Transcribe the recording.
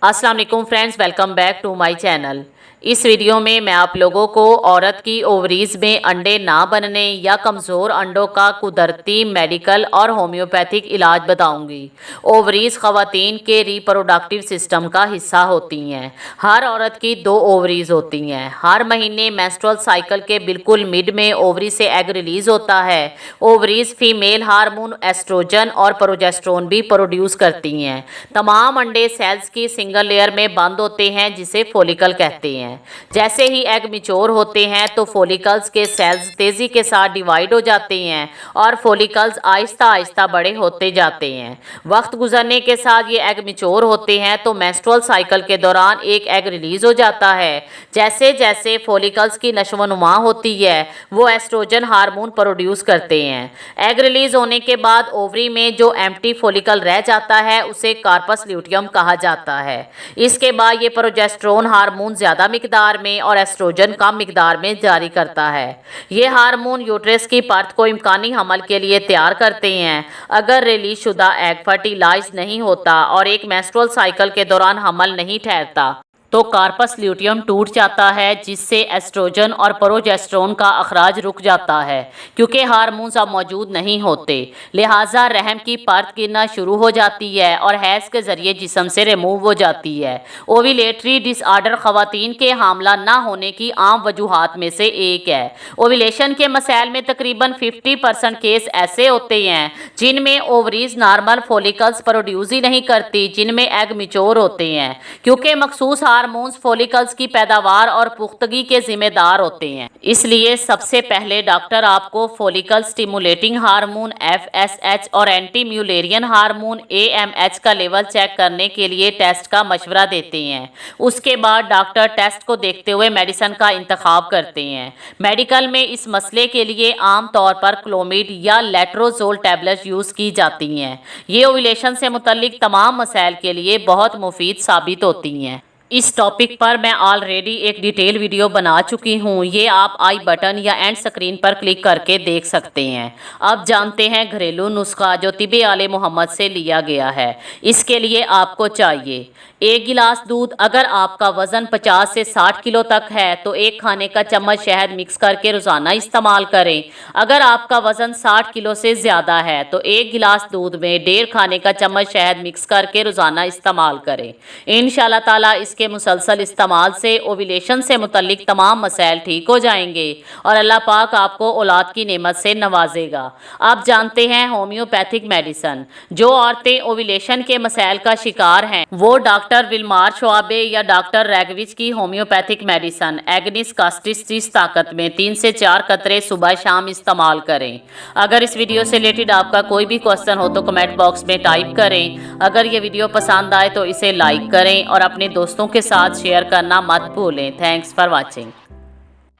अस्सलाम वालेकुम friends, welcome back to my channel. इस वीडियो में मैं आप लोगों को औरत की ओवरीज में अंडे ना बनने या कमज़ोर अंडों का कुदरती मेडिकल और होम्योपैथिक इलाज बताऊंगी। ओवरीज ख़वातीन के रिप्रोडक्टिव सिस्टम का हिस्सा होती हैं। हर औरत की 2 ओवरीज होती हैं। हर महीने मेंस्ट्रुअल साइकिल के बिल्कुल मिड में ओवरी से एग रिलीज होता है। ओवरीज फीमेल हार्मोन एस्ट्रोजन और प्रोजेस्टेरोन भी प्रोड्यूस करती हैं। तमाम अंडे सेल्स की सिंगल लेयर में बंद होते हैं जिसे फोलिकल कहते हैं। जैसे ही एग मिच्योर होते हैं तो फोलिकल्स के सेल्स तेजी के साथ डिवाइड हो जाते हैं और फोलिकल्स आहिस्ता आहिस्ता बड़े होते जाते हैं। वक्त गुजरने के साथ ये एग मिच्योर होते हैं तो मेंस्ट्रुअल साइकिल के दौरान एक एग रिलीज हो जाता है। जैसे जैसे फोलिकल्स की नशोनुमा होती है वो एस्ट्रोजन हार्मोन प्रोड्यूस करते हैं। एग रिलीज होने के बाद ओवरी में जो एम्प्टी फोलिकल रह जाता है उसे कार्पस ल्यूटियम कहा जाता है। इसके बाद ये प्रोजेस्टेरोन हार्मोन ज्यादा मिकदार में और एस्ट्रोजन कम मिकदार में जारी करता है। ये हार्मोन यूट्रस की परत को इम्कानी हमल के लिए तैयार करते हैं। अगर रिलीज शुदा एग फर्टिलाइज नहीं होता और एक मेंस्ट्रुअल साइकिल के दौरान हमल नहीं ठहरता तो कार्पस ल्यूटियम टूट जाता है जिससे एस्ट्रोजन और प्रोजेस्टेरोन का अखराज रुक जाता है। क्योंकि हार्मोन्स अब मौजूद नहीं होते लिहाजा रहम की परत गिरना शुरू हो जाती है और हैज़ के जरिए जिस्म से रिमूव हो जाती है। ओविलेटरी डिसऑर्डर ख़वातीन के हामला ना होने की आम वजूहात में से एक है। ओविलेशन के मसाइल में तकरीबन 50% केस ऐसे होते हैं जिनमें ओवरीज नॉर्मल फोलिकल्स प्रोड्यूस ही नहीं करती जिनमें एग मिच्योर होते हैं। क्योंकि मखसूस हार्मोन्स फोलिकल्स की पैदावार और पुख्तगी के जिम्मेदार होते हैं, इसलिए सबसे पहले डॉक्टर आपको फोलिकल स्टिमुलेटिंग हार्मोन FSH और एंटी म्यूलेरियन हार्मोन AMH का लेवल चेक करने के लिए टेस्ट का मशवरा देते हैं। उसके बाद डॉक्टर टेस्ट को देखते हुए मेडिसिन का इंतखाब करते हैं। मेडिकल में इस मसले के लिए आम तौर पर क्लोमिड या लेट्रोजोल टैबलेट यूज़ की जाती हैं। ये ओव्यूलेशन से मुतल्लिक तमाम मसाइल के लिए बहुत मुफीद साबित होती हैं। इस टॉपिक पर मैं ऑलरेडी एक डिटेल वीडियो बना चुकी हूँ, ये आप आई बटन या एंड स्क्रीन पर क्लिक करके देख सकते हैं। अब जानते हैं घरेलू नुस्खा जो तिबे आले मोहम्मद से लिया गया है। इसके लिए आपको चाहिए 1 गिलास दूध। अगर आपका वज़न 50 से 60 किलो तक है तो 1 खाने का चम्मच शहद मिक्स करके रोज़ाना इस्तेमाल करें। अगर आपका वज़न 60 किलो से ज़्यादा है तो 1 गिलास दूध में 1.5 खाने का चम्मच शहद मिक्स करके रोज़ाना इस्तेमाल करें। इंशाअल्लाह ताला के मुसलसल इस्तेमाल से ओव्यूलेशन से मुतल्लिक तमाम मसाइल ठीक हो जाएंगे और अल्लाह पाक आपको औलाद की नेमत से नवाजेगा। आप जानते हैं होम्योपैथिक मेडिसिन। जो औरतें ओव्यूलेशन के मसाइल का शिकार हैं वो डॉक्टर विल्मार श्वाबे या डॉक्टर रैगविच की होम्योपैथिक मेडिसिन एग्निस कास्टिस 30 ताकत में 3 से 4 कतरे सुबह शाम इस्तेमाल करें। अगर इस वीडियो से रिलेटेड आपका कोई भी क्वेश्चन हो तो कमेंट बॉक्स में टाइप करें। अगर ये वीडियो पसंद आए तो इसे लाइक करें और अपने दोस्तों के साथ शेयर करना मत भूलें। Thanks for watching.